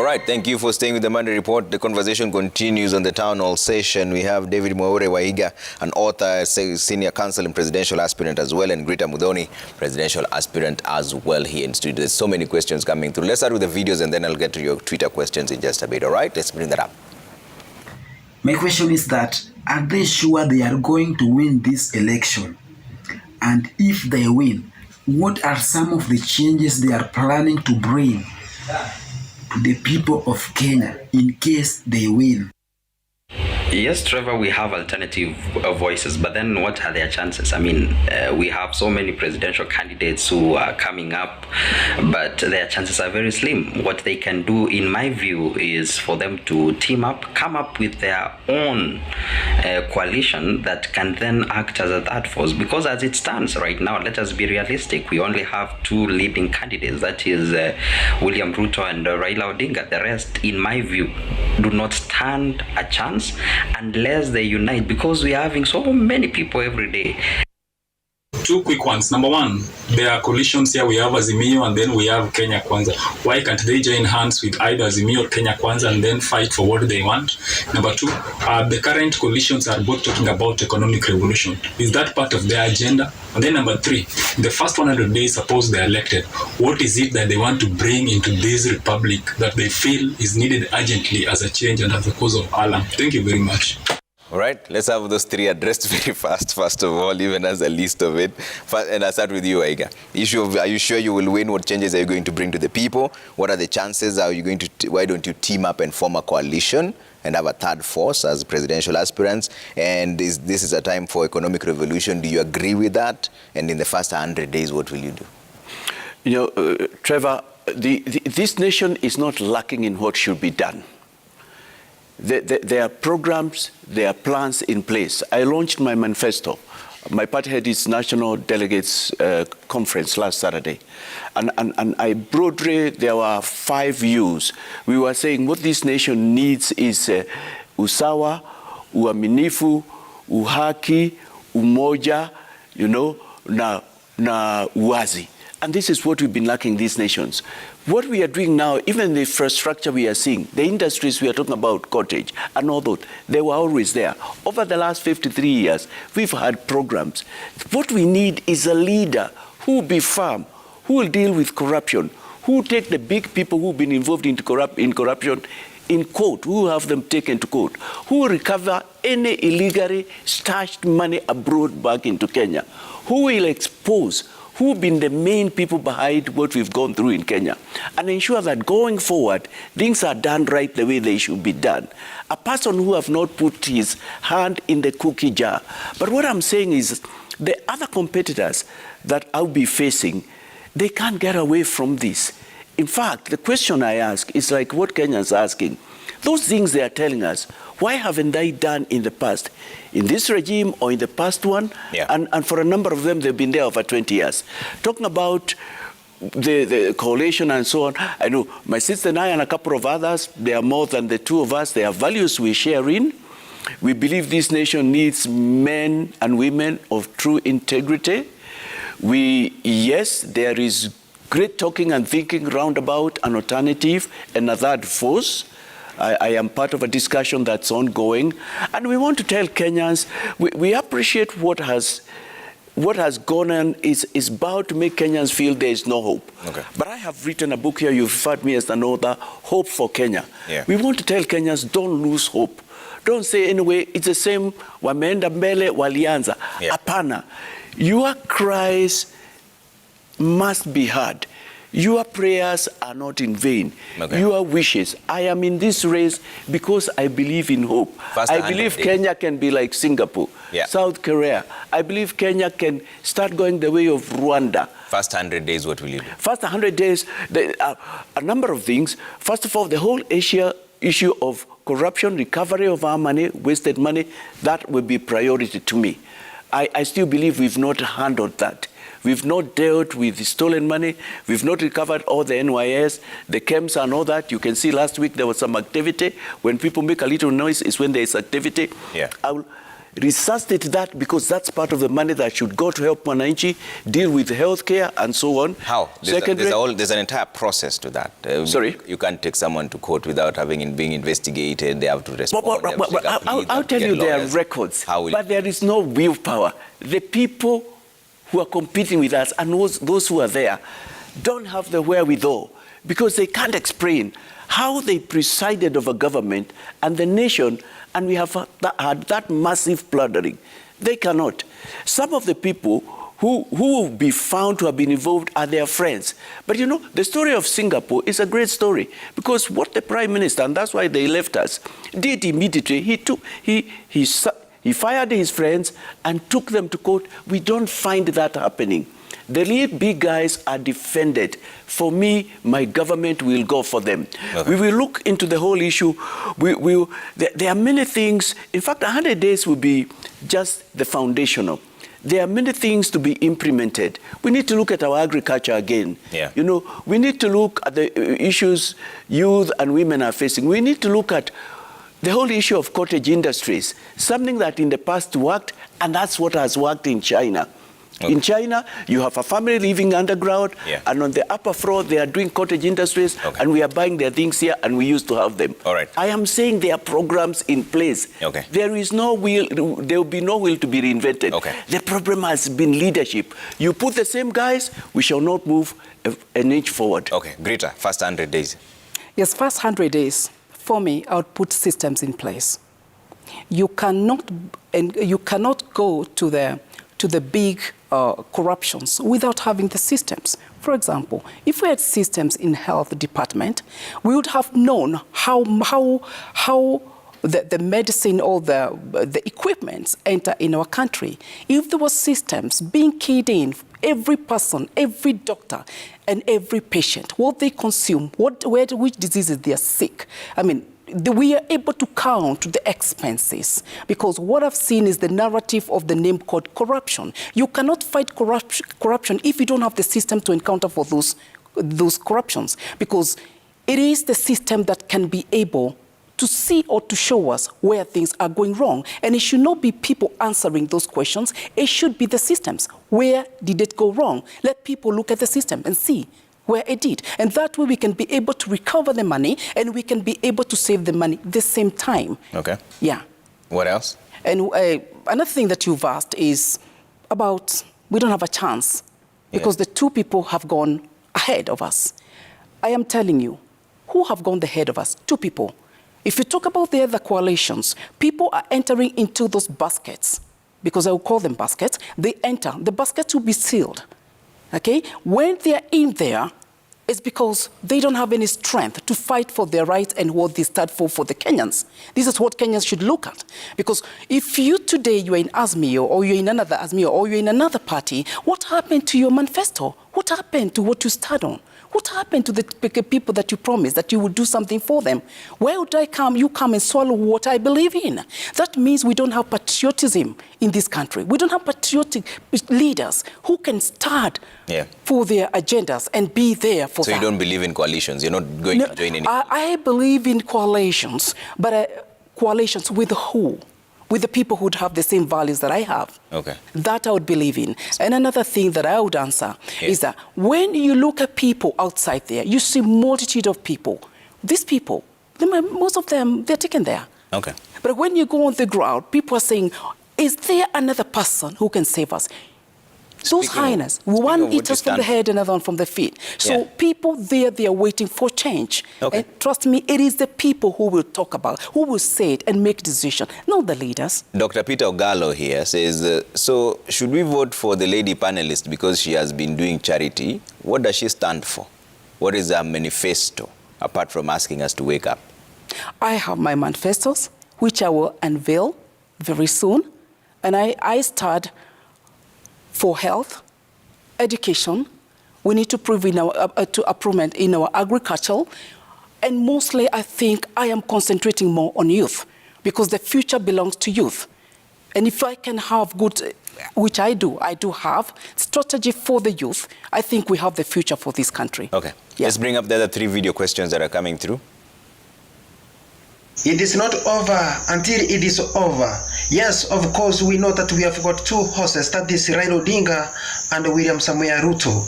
right, thank you for staying with the Monday Report. The conversation continues on the town hall session. We have David Mwaure, an author, senior counsel and presidential aspirant as well, and Grita Muthoni, presidential aspirant as well here in studio. There's so many questions coming through. Let's start with the videos and then I'll get to your Twitter questions in just a bit. All right, let's bring that up. My question is that, are they sure they are going to win this election? And if they win, what are some of the changes they are planning to bring to the people of Kenya in case they win? Yes, Trevor, we have alternative voices, but then what are their chances? I mean, we have so many presidential candidates who are coming up, but their chances are very slim. What they can do, in my view, is for them to team up, come up with their own coalition that can then act as a third force. Because as it stands right now, let us be realistic, we only have two leading candidates, that is William Ruto and Raila Odinga. The rest, in my view, do not stand a chance unless they unite, because we are having so many people every day. Two quick ones. Number one, there are coalitions here. We have Azimio and then we have Kenya Kwanza. Why can't they join hands with either Azimio or Kenya Kwanza and then fight for what they want? Number two, the current coalitions are both talking about economic revolution. Is that part of their agenda? And then number three, in the first 100 days, suppose they're elected, what is it that they want to bring into this republic that they feel is needed urgently as a change and as a cause of alarm? Thank you very much. All right, let's have those three addressed very fast, first of all, even as a list of it. And I'll start with you, Aiga. Issue of, are you sure you will win? What changes are you going to bring to the people? What are the chances? Are you going to, why don't you team up and form a coalition and have a third force as presidential aspirants? And this is a time for economic revolution. Do you agree with that? And in the first 100 days, what will you do? You know, Trevor, this nation is not lacking in what should be done. There are programs, there are plans in place. I launched my manifesto. My party had its national delegates conference last Saturday. And I broadly, there were 5 views. We were saying what this nation needs is usawa, uaminifu, uhaki, umoja, you know, na uwazi. And this is what we've been lacking these nations. What we are doing now, even the infrastructure we are seeing, the industries we are talking about, cottage and all that, they were always there. Over the last 53 years, we've had programs. What we need is a leader who will be firm, who will deal with corruption, who will take the big people who've been involved in corruption in court, who will have them taken to court, who will recover any illegally stashed money abroad back into Kenya, who will expose who have been the main people behind what we've gone through in Kenya, and ensure that going forward, things are done right the way they should be done. A person who have not put his hand in the cookie jar. But what I'm saying is the other competitors that I'll be facing, they can't get away from this. In fact, the question I ask is like what Kenyans are asking. Those things they are telling us, why haven't they done in the past? In this regime or in the past one? Yeah. And for a number of them, they've been there over 20 years. Talking about the coalition and so on, I know my sister and I and a couple of others, they are more than the two of us. They are values we share in. We believe this nation needs men and women of true integrity. Yes, there is great talking and thinking round about an alternative and a third force. I am part of a discussion that's ongoing, and we want to tell Kenyans we appreciate what has gone on is about to make Kenyans feel there is no hope. Okay. But I have written a book here, you've referred me as an author, Hope for Kenya. Yeah. We want to tell Kenyans, don't lose hope. Don't say anyway, it's the same, wameenda mbele walianza. Hapana. Your cries must be heard. Your prayers are not in vain. Okay. Your wishes. I am in this race because I believe in hope. I believe Kenya can be like Singapore, South Korea. I believe Kenya can start going the way of Rwanda. First 100 days, what will you do? First 100 days, a number of things. First of all, the whole issue of corruption, recovery of our money, wasted money, that will be priority to me. I still believe we've not handled that. We've not dealt with the stolen money. We've not recovered all the NYS, the camps and all that. You can see last week there was some activity. When people make a little noise, it's when there is activity. Yeah. resuscitate that, because that's part of the money that should go to help Wananchi deal with healthcare and so on. How? There's an entire process to that. Sorry? You can't take someone to court without being investigated. They have to respond. I'll tell you, there are records, but there is no willpower. The people who are competing with us and those who are there don't have the wherewithal, because they can't explain how they presided over government and the nation, and we have had that massive plundering. They cannot. Some of the people who will be found to have been involved are their friends. But you know, the story of Singapore is a great story, because what the Prime Minister, and that's why they left us, did immediately, he fired his friends and took them to court. We don't find that happening. The real big guys are defended. For me, my government will go for them. Okay. We will look into the whole issue. There are many things. In fact, 100 days will be just the foundational. There are many things to be implemented. We need to look at our agriculture again. Yeah. You know, we need to look at the issues youth and women are facing. We need to look at the whole issue of cottage industries, something that in the past worked, and that's what has worked in China. Okay. In China, you have a family living underground, and on the upper floor, they are doing cottage industries, and we are buying their things here, and we used to have them. All right. I am saying there are programs in place. Okay. There is no will, there will be no will to be reinvented. Okay. The problem has been leadership. You put the same guys, we shall not move an inch forward. Okay, Grita, first 100 days. Yes, first 100 days, for me, I would put systems in place. You cannot go to the big corruptions without having the systems. For example, if we had systems in health department, we would have known how the medicine or the equipments enter in our country. If there were systems being keyed in, every person, every doctor, and every patient, what they consume, which diseases they are sick. I mean, we are able to count the expenses, because what I've seen is the narrative of the name called corruption. You cannot fight corruption if you don't have the system to encounter for those corruptions, because it is the system that can be able to see or to show us where things are going wrong. And it should not be people answering those questions. It should be the systems. Where did it go wrong? Let people look at the system and see where it did. And that way we can be able to recover the money, and we can be able to save the money at the same time. Okay. Yeah. What else? And another thing that you've asked is about, we don't have a chance because the two people have gone ahead of us. I am telling you, who have gone ahead of us? Two people. If you talk about the other coalitions, people are entering into those baskets, because I will call them baskets. They enter. The baskets will be sealed. Okay? When they are in there, it's because they don't have any strength to fight for their rights and what they stand for the Kenyans. This is what Kenyans should look at. Because if you today, you're in Azmio, or you're in another Azmio, or you're in another party, what happened to your manifesto? What happened to what you stand on? What happened to the people that you promised that you would do something for them? Where would I come? You come and swallow what I believe in. That means we don't have patriotism in this country. We don't have patriotic leaders who can start for their agendas and be there for them. So you don't believe in coalitions? You're not going to join any? I believe in coalitions, but coalitions with who? With the people who would have the same values that I have. Okay. That I would believe in. And another thing that I would answer is that when you look at people outside there, you see multitude of people. These people, most of them, they're taken there. Okay. But when you go on the ground, people are saying, is there another person who can save us? Those hyenas, one eats us from the head, another one from the feet. So people there, they are waiting for change. Okay. And trust me, it is the people who will talk about, who will say it and make decisions, not the leaders. Dr. Peter Ogalo here says, so should we vote for the lady panelist because she has been doing charity? What does she stand for? What is her manifesto, apart from asking us to wake up? I have my manifestos, which I will unveil very soon. And I start for health, education. We need to prove improvement in our agriculture. And mostly, I think I am concentrating more on youth, because the future belongs to youth. And if I can have good, which I do have, strategy for the youth, I think we have the future for this country. Okay. Let's bring up the other 3 video questions that are coming through. It is not over until it is over. Yes, of course, we know that we have got two horses, that is Raila Odinga and William Samoei Ruto.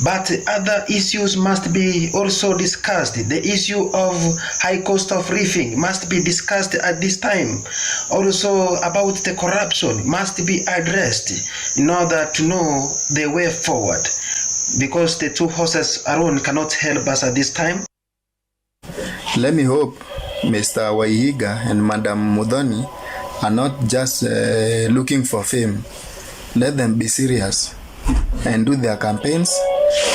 But other issues must be also discussed. The issue of high cost of living must be discussed at this time. Also about the corruption must be addressed in order to know the way forward. Because the two horses alone cannot help us at this time. Let me hope Mr. Waihiga and Madam Muthoni are not just looking for fame. Let them be serious and do their campaigns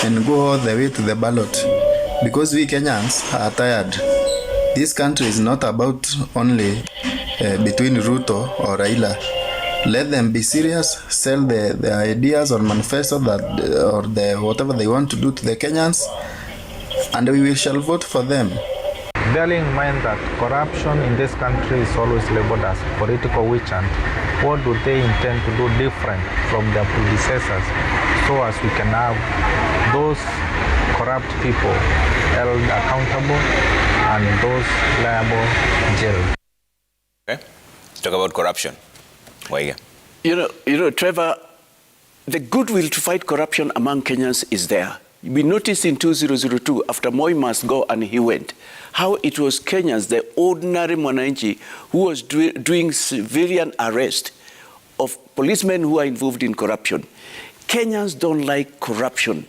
and go all the way to the ballot, because we Kenyans are tired. This country is not about only between Ruto or Raila. Let them be serious, sell the ideas or manifesto that or the whatever they want to do to the Kenyans, and we shall vote for them. Bearing in mind that corruption in this country is always labeled as political witch hunt, what do they intend to do different from their predecessors so as we can have those corrupt people held accountable and those liable jailed? Okay. Let's talk about corruption. Waiga. You know, Trevor, the goodwill to fight corruption among Kenyans is there. We noticed in 2002, after Moi must go and he went, how it was Kenyans, the ordinary mwananchi, who was doing civilian arrest of policemen who are involved in corruption. Kenyans don't like corruption.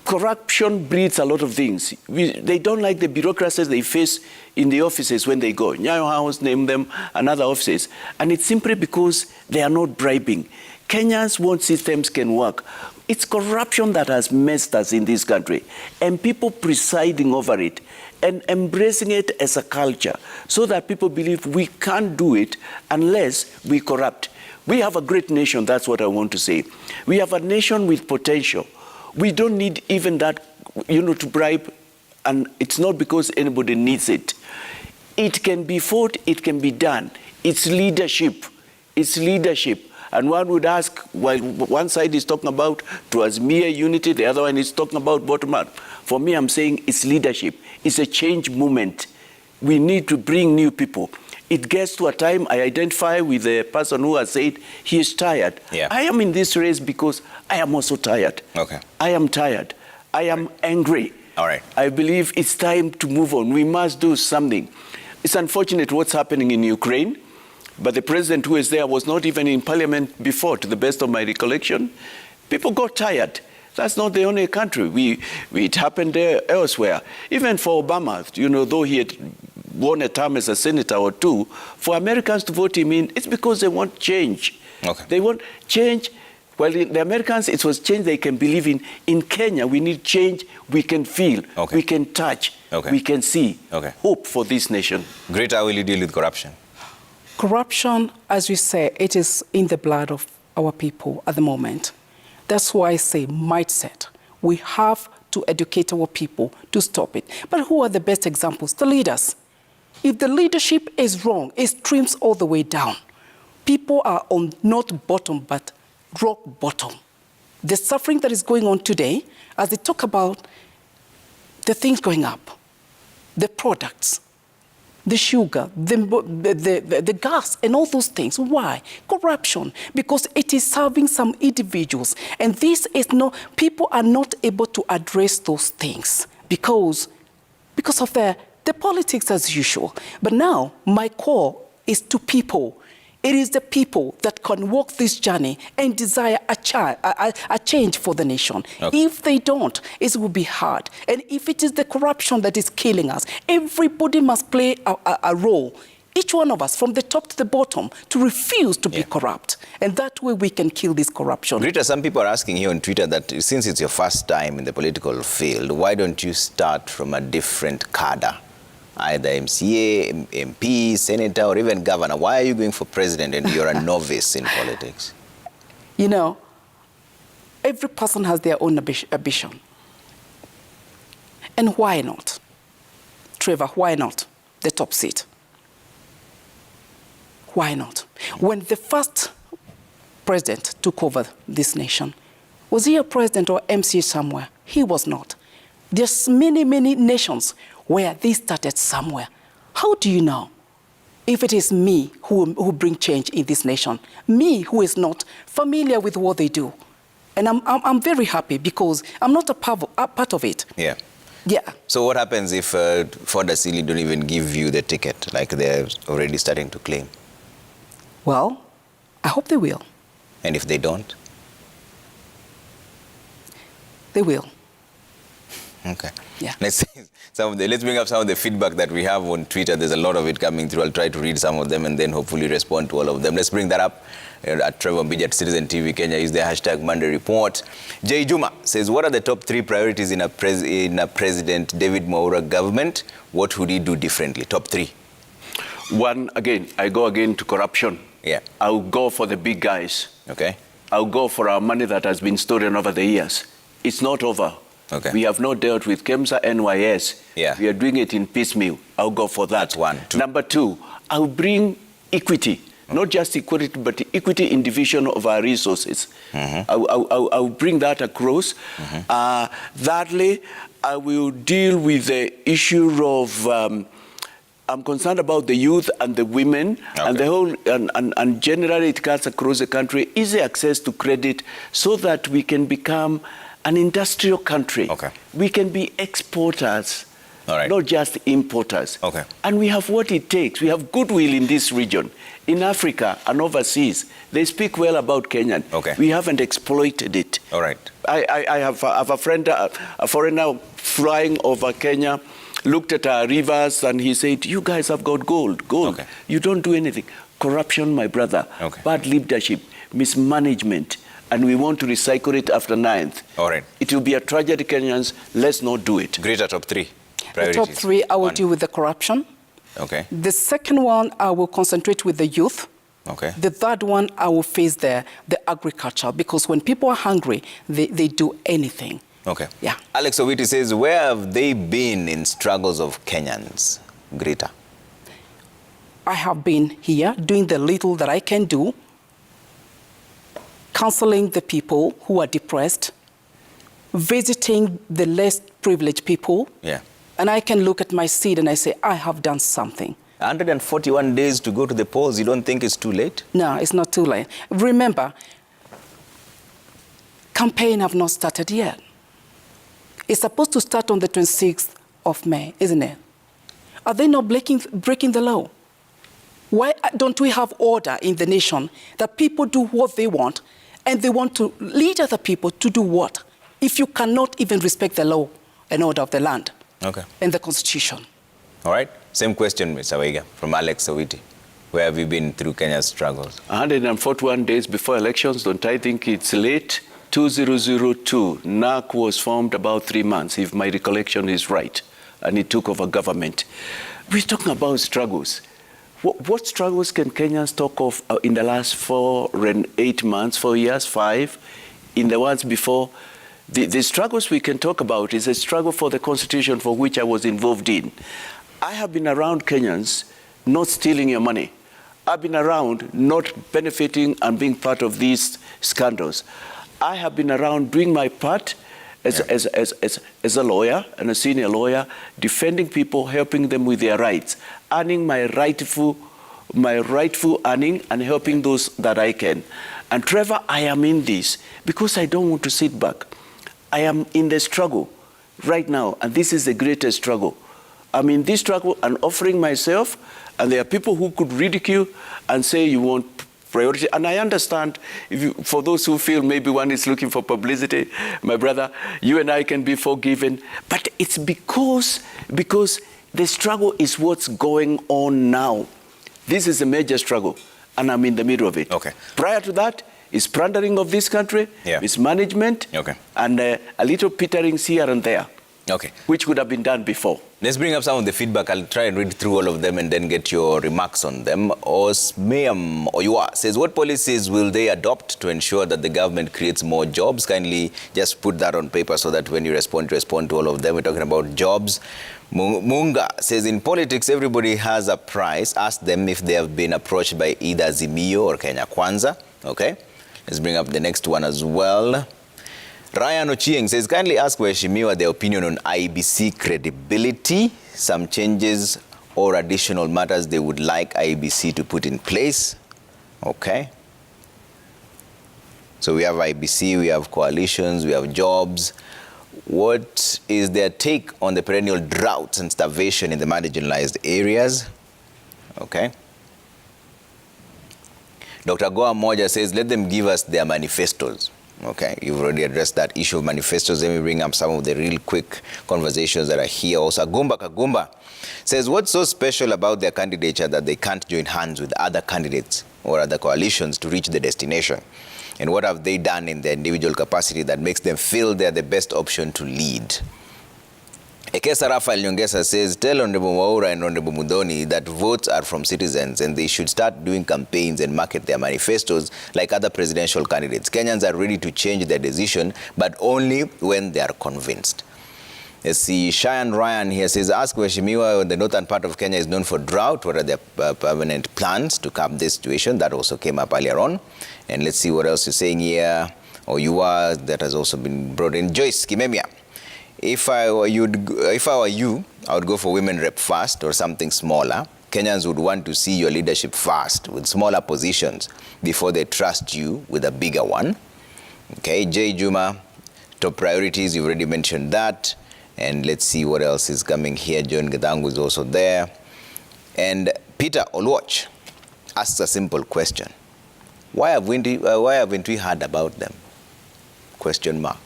Corruption breeds a lot of things. They don't like the bureaucracies they face in the offices when they go. Nyayo House, name them, and other offices. And it's simply because they are not bribing. Kenyans want systems can work. It's corruption that has messed us in this country, and people presiding over it and embracing it as a culture so that people believe we can't do it unless we corrupt. We have a great nation, that's what I want to say. We have a nation with potential. We don't need even that, to bribe, and it's not because anybody needs it. It can be fought, it can be done. It's leadership. It's leadership. And one would ask, while one side is talking about towards mere unity, the other one is talking about bottom up. For me, I'm saying it's leadership. It's a change movement. We need to bring new people. It gets to a time I identify with the person who has said he is tired. Yeah. I am in this race because I am also tired. Okay. I am tired. I am angry. All right. I believe it's time to move on. We must do something. It's unfortunate what's happening in Ukraine. But the president who is there was not even in parliament before, to the best of my recollection. People got tired. That's not the only country. It happened there elsewhere. Even for Obama, though he had won a term as a senator or two, for Americans to vote him in, it's because they want change. Okay. They want change. Well, the Americans, it was change they can believe in. In Kenya, we need change we can feel, okay. we can touch, okay. we can see. Okay. Hope for this nation. Grita, how will you deal with corruption? Corruption, as we say, it is in the blood of our people at the moment. That's why I say mindset. We have to educate our people to stop it. But who are the best examples? The leaders. If the leadership is wrong, it streams all the way down. People are on not bottom, but rock bottom. The suffering that is going on today, as they talk about the things going up, the products, the sugar, the gas, and all those things. Why? Corruption. Because it is serving some individuals. And this is no, people are not able to address those things because of the politics as usual. But now, my call is to people. It is the people that can walk this journey and desire a change for the nation. Okay. If they don't, it will be hard. And if it is the corruption that is killing us, everybody must play a role. Each one of us, from the top to the bottom, to refuse to be corrupt. And that way we can kill this corruption. Grita, some people are asking here on Twitter that since it's your first time in the political field, why don't you start from a different cadre? Either MCA, MP, senator, or even governor. Why are you going for president and you're a novice in politics? Every person has their own ambition. And why not? Trevor, why not the top seat? Why not? When the first president took over this nation, was he a president or MCA somewhere? He was not. There's many, many nations where they started somewhere. How do you know if it is me who bring change in this nation? Me who is not familiar with what they do. And I'm very happy because I'm not a part of it. Yeah. Yeah. So what happens if Ford Asili don't even give you the ticket, like they're already starting to claim? Well, I hope they will. And if they don't? They will. Okay. Yeah. Let's bring up some of the feedback that we have on Twitter. There's a lot of it coming through. I'll try to read some of them and then hopefully respond to all of them. Let's bring that up at Trevor Mbiji at Citizen TV Kenya. Use the hashtag Monday Report. Jay Juma says, what are the top 3 priorities in a President David Mwaure government? What would he do differently? Top 3. 1, again, I go again to corruption. Yeah. I'll go for the big guys. Okay. I'll go for our money that has been stolen over the years. It's not over. Okay. We have not dealt with KEMSA, NYS. Yeah. We are doing it in piecemeal. I'll go for that. That's 1. 2. Number 2, I'll bring equity. Not just equity, but equity in division of our resources. I'll bring that across. Thirdly, I will deal with the issue of, I'm concerned about the youth and the women, and the whole, and generally it cuts across the country, easy access to credit so that we can become an industrial country. Okay. We can be exporters. All right. Not just importers. Okay. And we have what it takes. We have goodwill in this region. In Africa and overseas, they speak well about Kenyan. Okay. We haven't exploited it. All right. I have a friend, a foreigner flying over Kenya, looked at our rivers and he said, you guys have got gold. Okay. You don't do anything. Corruption, my brother. Okay. Bad leadership, mismanagement. And we want to recycle it after 9th. All right. It will be a tragedy, Kenyans. Let's not do it. Grita, top 3 The priorities. top 3, I will 1. deal with the corruption. Okay. The second one, I will concentrate with the youth. Okay. The third one, I will face the agriculture, because when people are hungry, they do anything. Okay. Yeah. Alex Owiti says, where have they been in struggles of Kenyans? Grita. I have been here doing the little that I can do, counseling the people who are depressed, visiting the less privileged people. Yeah. And I can look at my seed and I say, I have done something. 141 days to go to the polls. You don't think it's too late? No, it's not too late. Remember, campaign have not started yet. It's supposed to start on the 26th of May, isn't it? Are they not breaking the law? Why don't we have order in the nation that people do what they want and they want to lead other people to do what? If you cannot even respect the law and order of the land and the Constitution. All right. Same question, Mr. Waiga, from Alex Owiti. Where have you been through Kenya's struggles? 141 days before elections, don't I think it's late? 2002, NAC was formed about 3 months, if my recollection is right, and it took over government. We're talking about struggles. What struggles can Kenyans talk of in the last 4 and 8 months, 4 years, 5, in the ones before? The struggles we can talk about is a struggle for the Constitution for which I was involved in. I have been around Kenyans not stealing your money. I've been around not benefiting and being part of these scandals. I have been around doing my part as a lawyer and a senior lawyer, defending people, helping them with their rights, earning my rightful earning and helping those that I can. And Trevor, I am in this because I don't want to sit back. I am in the struggle right now, and this is the greatest struggle. I'm in this struggle and offering myself, and there are people who could ridicule and say you want priority. And I understand, for those who feel maybe one is looking for publicity, my brother, you and I can be forgiven. But it's because the struggle is what's going on now. This is a major struggle, and I'm in the middle of it. Okay. Prior to that, is plundering of this country, mismanagement, and a little peterings here and there, which could have been done before. Let's bring up some of the feedback. I'll try and read through all of them and then get your remarks on them. Osmeam Oyua says, what policies will they adopt to ensure that the government creates more jobs? Kindly just put that on paper so that when you respond to all of them. We're talking about jobs. Munga says, in politics, everybody has a price. Ask them if they have been approached by either Azimio or Kenya Kwanza. Okay. Let's bring up the next one as well. Ryan Ochieng says, kindly ask Waheshimiwa their opinion on IBC credibility. Some changes or additional matters they would like IEBC to put in place. Okay. So we have IEBC, we have coalitions, we have jobs. What is their take on the perennial droughts and starvation in the marginalized areas? Okay. Dr. Goa Moja says, let them give us their manifestos. Okay, you've already addressed that issue of manifestos. Let me bring up some of the real quick conversations that are here. Also, Gumba Kagumba says, what's so special about their candidature that they can't join hands with other candidates or other coalitions to reach the destination? And what have they done in their individual capacity that makes them feel they're the best option to lead? Ekesa Rafael Nyongesa says, tell Honorable Mwaure and Honorable Muthoni that votes are from citizens and they should start doing campaigns and market their manifestos like other presidential candidates. Kenyans are ready to change their decision, but only when they are convinced. Let's see, Cheyenne Ryan here says, ask Weshimiwa, the northern part of Kenya is known for drought. What are their permanent plans to curb this situation? That also came up earlier on. And let's see what else you're saying here. Or you are, that has also been brought in. Joyce Kimemia. If I were you, I would go for women rep first or something smaller. Kenyans would want to see your leadership first with smaller positions before they trust you with a bigger one. Okay, Jay Juma, top priorities, you've already mentioned that. And let's see what else is coming here. John Gedangu is also there. And Peter Olwatch asks a simple question. Why haven't we heard about them? Question mark.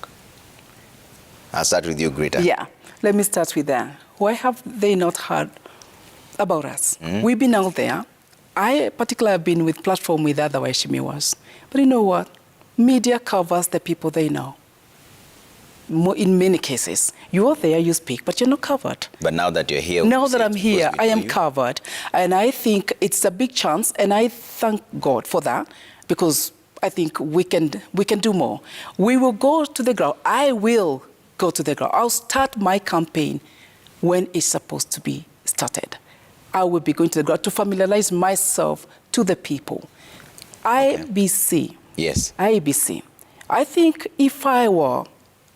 I'll start with you, Grita. Yeah, let me start with that. Why have they not heard about us? We've been out there. I particularly have been with platform with other Waheshimiwas. But you know what? Media covers the people they know. In many cases, you're there, you speak, but you're not covered. But now that you're here, now that I'm here, I am covered, and I think it's a big chance, and I thank God for that, because I think we can do more. We will go to the ground. I will go to the ground. I'll start my campaign when it's supposed to be started. I will be going to the ground to familiarize myself to the people. Okay. IEBC. Yes. IEBC. I think if I were,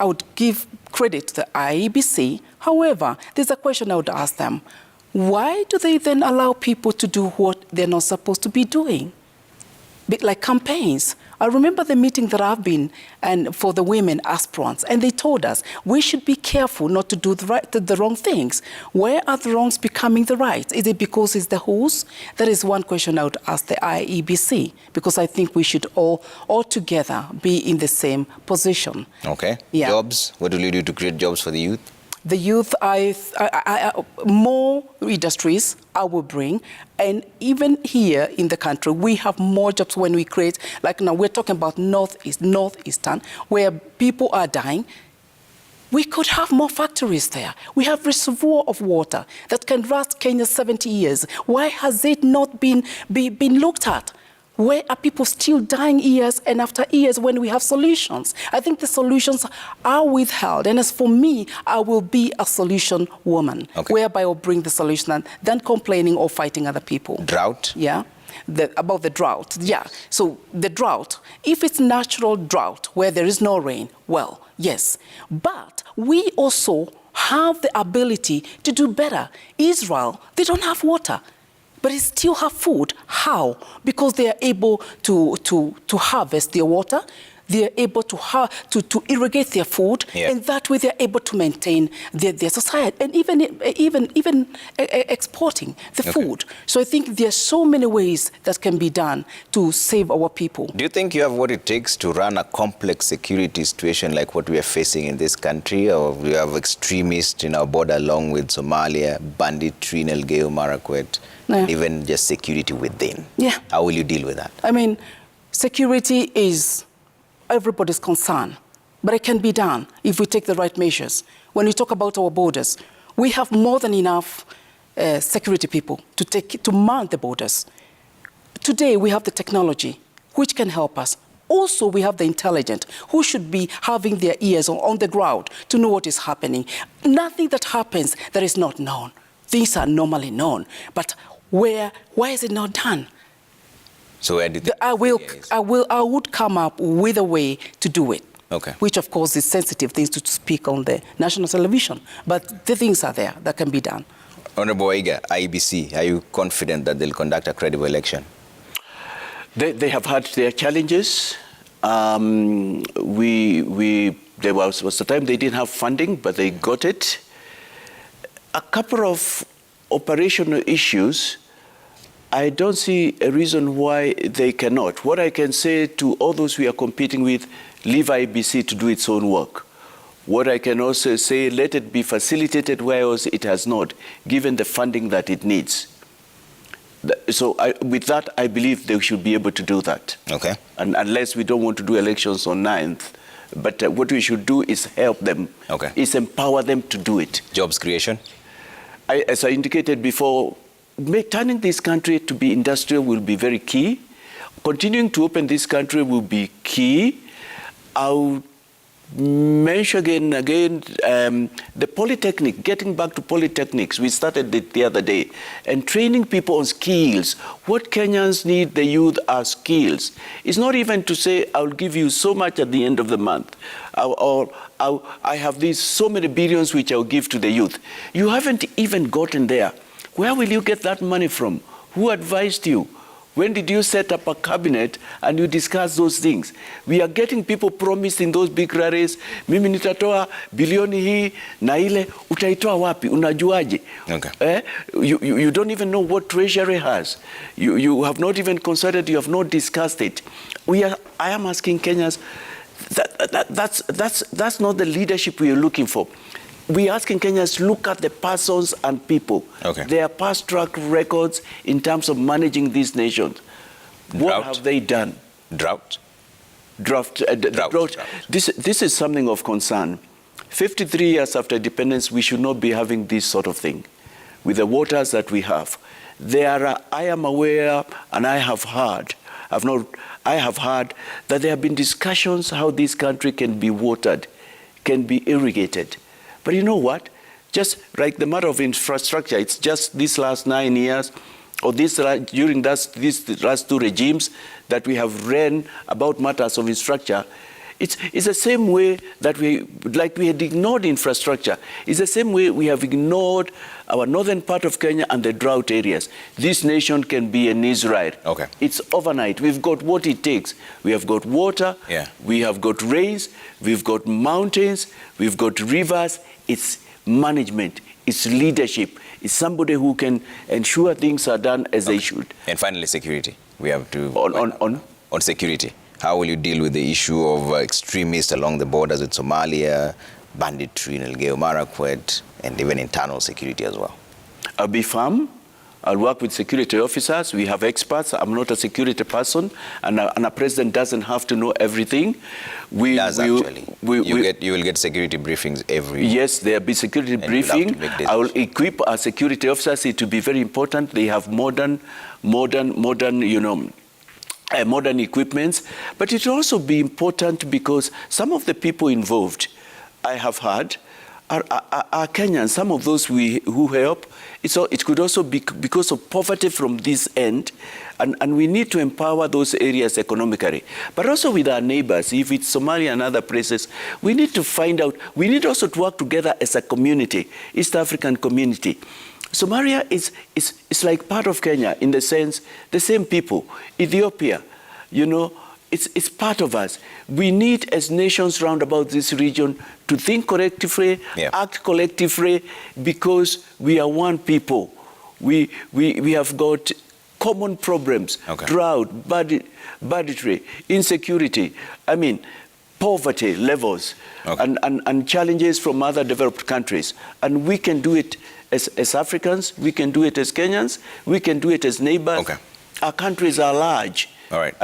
I would give credit to the IEBC. However, there's a question I would ask them. Why do they then allow people to do what they're not supposed to be doing? Like campaigns. I remember the meeting that I've been and for the women aspirants, and they told us we should be careful not to do the wrong things. Where are the wrongs becoming the right? Is it because it's the who's? That is one question I would ask the IEBC, because I think we should all together be in the same position. Okay. Yeah. Jobs. What will you do to create jobs for the youth? The youth, more industries I will bring. And even here in the country, we have more jobs when we create, like now we're talking about Northeastern, where people are dying. We could have more factories there. We have reservoir of water that can last Kenya 70 years. Why has it not been looked at? Where are people still dying years and after years when we have solutions? I think the solutions are withheld. And as for me, I will be a solution woman, whereby I'll bring the solution than complaining or fighting other people. Drought? Yeah. About the drought. Yeah. So the drought, if it's natural drought where there is no rain, well, yes. But we also have the ability to do better. Israel, they don't have water, but they still have food. How? Because they are able to harvest their water. They are able to irrigate their food, and that way they are able to maintain their society, and even exporting the food. So I think there are so many ways that can be done to save our people. Do you think you have what it takes to run a complex security situation like what we are facing in this country, or we have extremists in our border along with Somalia, banditry in Elgeyo Marakwet, even just security within? Yeah. How will you deal with that? I mean, security is everybody's concern, but it can be done if we take the right measures. When we talk about our borders, we have more than enough security people to man the borders. Today, we have the technology, which can help us. Also, we have the intelligent, who should be having their ears on the ground to know what is happening. Nothing that happens that is not known. Things are normally known, but why is it not done? So where did I would come up with a way to do it. Okay. Which of course is sensitive things to speak on the national television, but the things are there that can be done. Honorable Waihiga, IEBC, are you confident that they'll conduct a credible election? They have had their challenges. There was a time they didn't have funding, but they got it. A couple of operational issues, I don't see a reason why they cannot. What I can say to all those we are competing with, leave IEBC to do its own work. What I can also say, let it be facilitated where else it has not, given the funding that it needs. So with that, I believe they should be able to do that. Okay. And unless we don't want to do elections on 9th, but what we should do is help them, okay, is empower them to do it. Jobs creation? As I indicated before, turning this country to be industrial will be very key. Continuing to open this country will be key. I'll mention again the polytechnic, getting back to polytechnics. We started it the other day, and training people on skills. What Kenyans need, the youth, are skills. It's not even to say, I'll give you so much at the end of the month, or I have these so many billions which I'll give to the youth. You haven't even gotten there. Where will you get that money from? Who advised you? When did you set up a cabinet and you discuss those things? We are getting people promised in those big rallies, mimi nitatoa bilioni hii na ile, utaitoa wapi? Unajuaje? Okay. You don't even know what Treasury has. You have not even considered, you have not discussed it. I am asking Kenyans, that's not the leadership we are looking for. We are asking Kenyans, look at the persons and people. Okay. Their past track records in terms of managing these nations. What have they done? Drought. This is something of concern. 53 years after independence, we should not be having this sort of thing. With the waters that we have. I am aware, and I have heard that there have been discussions how this country can be watered, can be irrigated. But you know what? Just like the matter of infrastructure, it's just these last 9 years, or during these last two regimes that we have ran about matters of infrastructure. It's the same way that we had ignored infrastructure. It's the same way we have ignored our northern part of Kenya and the drought areas. This nation can be an Israel. Okay. It's overnight. We've got what it takes. We have got water. Yeah. We have got rains. We've got mountains. We've got rivers. It's management. It's leadership. It's somebody who can ensure things are done as they should. And finally, security. We have to... On security. How will you deal with the issue of extremists along the borders with Somalia, banditry in Elgeyo Marakwet, and even internal security as well? I'll be firm. I'll work with security officers. We have experts. I'm not a security person, and a president doesn't have to know everything. You will get security briefings every... Yes, there'll be security briefing. I will equip our security officers. It will be very important. They have modern equipments. But it will also be important because some of the people involved, I have heard, are Kenyans. Some of those who help, it could also be because of poverty from this end, and we need to empower those areas economically. But also with our neighbors, if it's Somalia and other places, we need to find out, we need also to work together as a community, East African community. Somalia is like part of Kenya in the sense, the same people. Ethiopia, it's part of us. We need, as nations round about this region, to think collectively, act collectively, because we are one people. We have got common problems, drought, banditry, insecurity, poverty levels, and challenges from other developed countries. And we can do it as Africans, we can do it as Kenyans, we can do it as neighbors. Our countries are large. All right.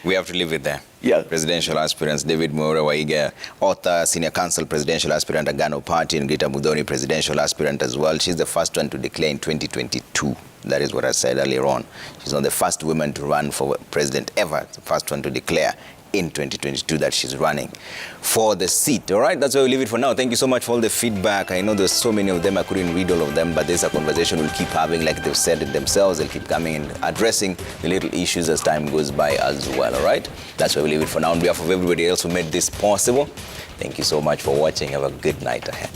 We have to leave it there. Yeah. Presidential aspirants, David Mwaure Waihiga, author, senior counsel, presidential aspirant, Agano Party, and Grita Muthoni, presidential aspirant as well. She's the first one to declare in 2022. That is what I said earlier on. She's not the first woman to run for president ever. The first one to declare in 2022 that she's running for the seat. All right, that's where we leave it for now. Thank you so much for all the feedback. I know there's so many of them, I couldn't read all of them, but there's a conversation we'll keep having, like they've said it themselves. They'll keep coming and addressing the little issues as time goes by as well. All right, that's where we leave it for now. On behalf of everybody else who made this possible, thank you so much for watching. Have a good night ahead.